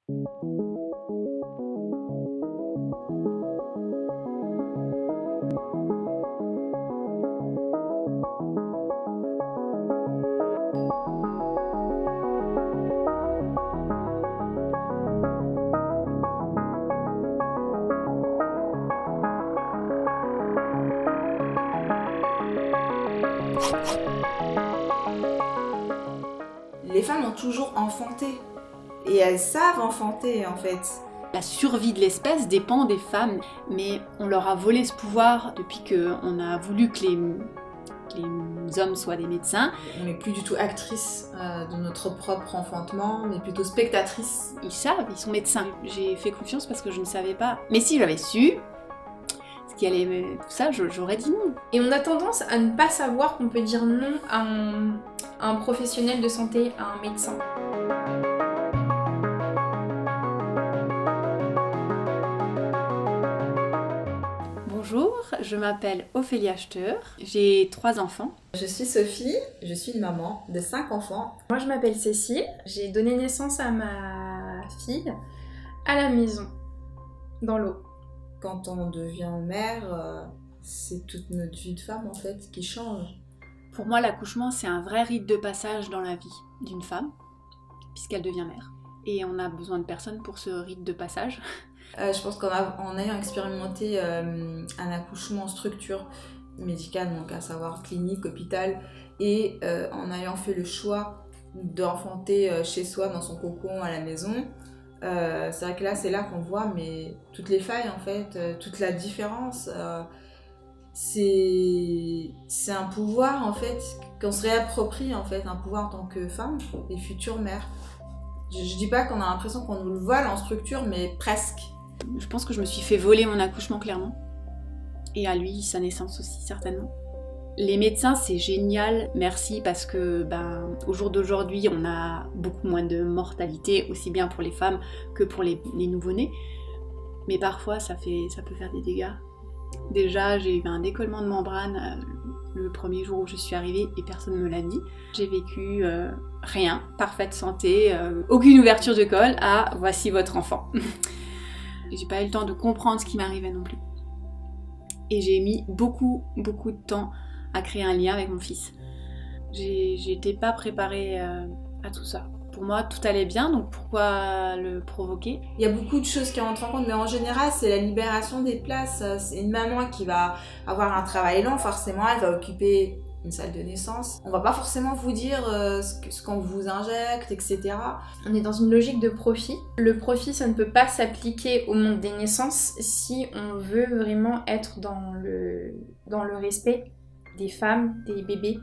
Les femmes ont toujours enfanté. Et elles savent enfanter, en fait. La survie de l'espèce dépend des femmes, mais on leur a volé ce pouvoir depuis qu'on a voulu que les hommes soient des médecins. On n'est plus du tout actrice de notre propre enfantement, mais plutôt spectatrice. Ils savent, ils sont médecins. J'ai fait confiance parce que je ne savais pas. Mais si j'avais su ce qui allait, tout ça, j'aurais dit non. Et on a tendance à ne pas savoir qu'on peut dire non à un professionnel de santé, à un médecin. Bonjour, je m'appelle Ophélie Acheteur, j'ai 3 enfants. Je suis Sophie, je suis une maman de 5 enfants. Moi je m'appelle Cécile, j'ai donné naissance à ma fille à la maison, dans l'eau. Quand on devient mère, c'est toute notre vie de femme en fait qui change. Pour moi, l'accouchement, c'est un vrai rite de passage dans la vie d'une femme, puisqu'elle devient mère. Et on a besoin de personne pour ce rite de passage. Je pense qu'en ayant expérimenté un accouchement en structure médicale, donc à savoir clinique, hôpital, et en ayant fait le choix d'enfanter chez soi, dans son cocon, à la maison, c'est vrai que là, c'est là qu'on voit mais toutes les failles en fait, toute la différence. C'est un pouvoir en fait qu'on se réapproprie en fait, un pouvoir en tant que femme et future mère. Je dis pas qu'on a l'impression qu'on nous le vole en structure, mais presque. Je pense que je me suis fait voler mon accouchement clairement. Et à lui, sa naissance aussi certainement. Les médecins, c'est génial, merci, parce que au jour d'aujourd'hui, on a beaucoup moins de mortalité, aussi bien pour les femmes que pour les nouveau-nés. Mais parfois, ça peut faire des dégâts. Déjà, j'ai eu un décollement de membrane le premier jour où je suis arrivée et personne ne me l'a dit. J'ai vécu rien, parfaite santé, aucune ouverture de col, voici votre enfant. J'ai pas eu le temps de comprendre ce qui m'arrivait non plus. Et j'ai mis beaucoup de temps à créer un lien avec mon fils. J'étais pas préparée à tout ça. Pour moi, tout allait bien, donc pourquoi le provoquer ? Il y a beaucoup de choses qui rentrent en compte, mais en général, c'est la libération des places. C'est une maman qui va avoir un travail long, forcément, elle va occuper une salle de naissance. On va pas forcément vous dire ce qu'on vous injecte, etc. On est dans une logique de profit. Le profit, ça ne peut pas s'appliquer au monde des naissances si on veut vraiment être dans le respect des femmes, des bébés.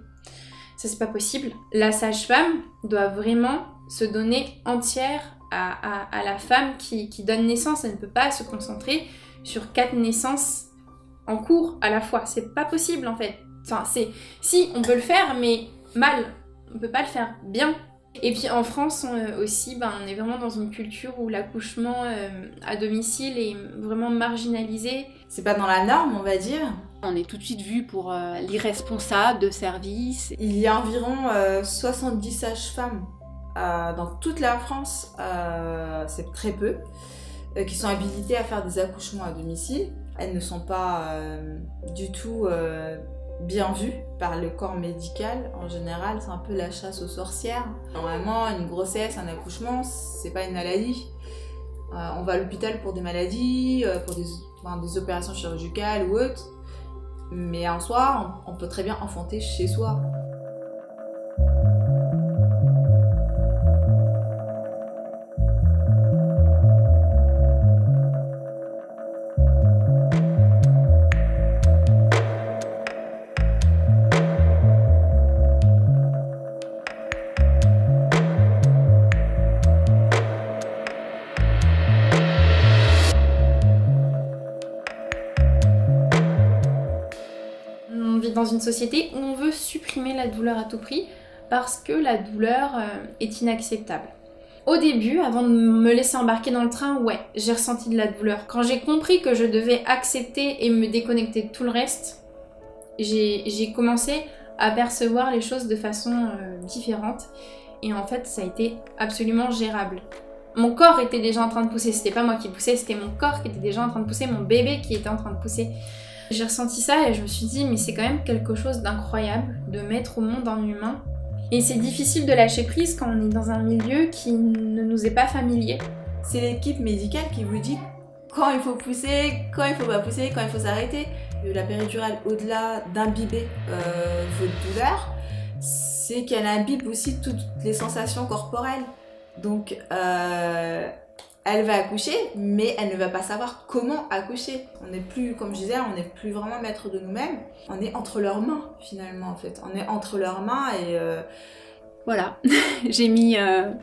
Ça, c'est pas possible. La sage-femme doit vraiment se donner entière à la femme qui donne naissance. Elle ne peut pas se concentrer sur 4 naissances en cours à la fois. C'est pas possible en fait. Enfin, si, on peut le faire, mais mal. On peut pas le faire bien. Et puis en France aussi, on est vraiment dans une culture où l'accouchement à domicile est vraiment marginalisé. C'est pas dans la norme, on va dire. On est tout de suite vu pour l'irresponsable de service. Il y a environ 70 sages-femmes dans toute la France, c'est très peu, qui sont habilitées à faire des accouchements à domicile. Elles ne sont pas du tout bien vues par le corps médical. En général, c'est un peu la chasse aux sorcières. Normalement, une grossesse, un accouchement, c'est pas une maladie. On va à l'hôpital pour des maladies, pour des opérations chirurgicales ou autres. Mais en soi, on peut très bien enfanter chez soi. Dans une société où on veut supprimer la douleur à tout prix parce que la douleur est inacceptable. Au début, avant de me laisser embarquer dans le train, j'ai ressenti de la douleur. Quand j'ai compris que je devais accepter et me déconnecter de tout le reste, j'ai commencé à percevoir les choses de façon différente et en fait ça a été absolument gérable. Mon corps était déjà en train de pousser, c'était pas moi qui poussais, c'était mon corps qui était déjà en train de pousser, mon bébé qui était en train de pousser. J'ai ressenti ça et je me suis dit, mais c'est quand même quelque chose d'incroyable de mettre au monde un humain. Et c'est difficile de lâcher prise quand on est dans un milieu qui ne nous est pas familier. C'est l'équipe médicale qui vous dit quand il faut pousser, quand il faut pas pousser, quand il faut s'arrêter. La péridurale, au-delà d'imbiber votre douleur, c'est qu'elle imbibe aussi toutes les sensations corporelles. Donc, elle va accoucher, mais elle ne va pas savoir comment accoucher. On n'est plus, comme je disais, on n'est plus vraiment maître de nous-mêmes. On est entre leurs mains, finalement, en fait. On est entre leurs mains et... Voilà, j'ai mis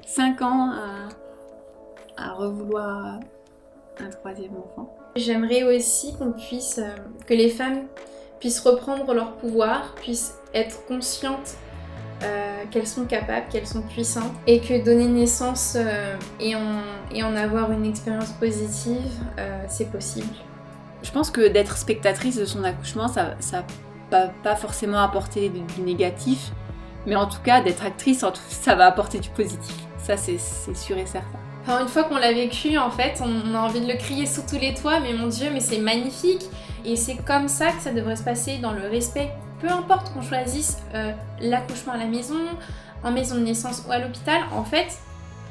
5 ans à revouloir un 3e enfant. J'aimerais aussi que les femmes puissent reprendre leur pouvoir, puissent être conscientes qu'elles sont capables, qu'elles sont puissantes, et que donner naissance et en avoir une expérience positive, c'est possible. Je pense que d'être spectatrice de son accouchement, ça va pas forcément apporter du négatif, mais en tout cas, d'être actrice, ça va apporter du positif. Ça, c'est sûr et certain. Enfin, une fois qu'on l'a vécu, en fait, on a envie de le crier sous tous les toits, mais mon Dieu, mais c'est magnifique. Et c'est comme ça que ça devrait se passer, dans le respect. Peu importe qu'on choisisse l'accouchement à la maison, en maison de naissance ou à l'hôpital, en fait,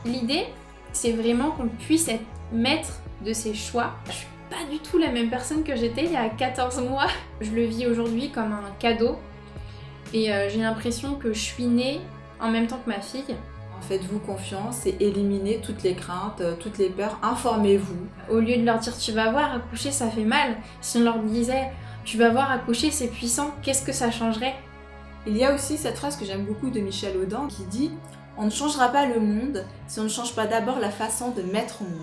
l'idée, c'est vraiment qu'on puisse être maître de ses choix. Je suis pas du tout la même personne que j'étais il y a 14 mois. Je le vis aujourd'hui comme un cadeau. Et j'ai l'impression que je suis née en même temps que ma fille. Faites-vous confiance et éliminez toutes les craintes, toutes les peurs, informez-vous. Au lieu de leur dire tu vas voir, accoucher ça fait mal, si on leur disait tu vas voir, accoucher c'est puissant, qu'est-ce que ça changerait? Il y a aussi cette phrase que j'aime beaucoup de Michel Audin qui dit « On ne changera pas le monde si on ne change pas d'abord la façon de mettre au monde ».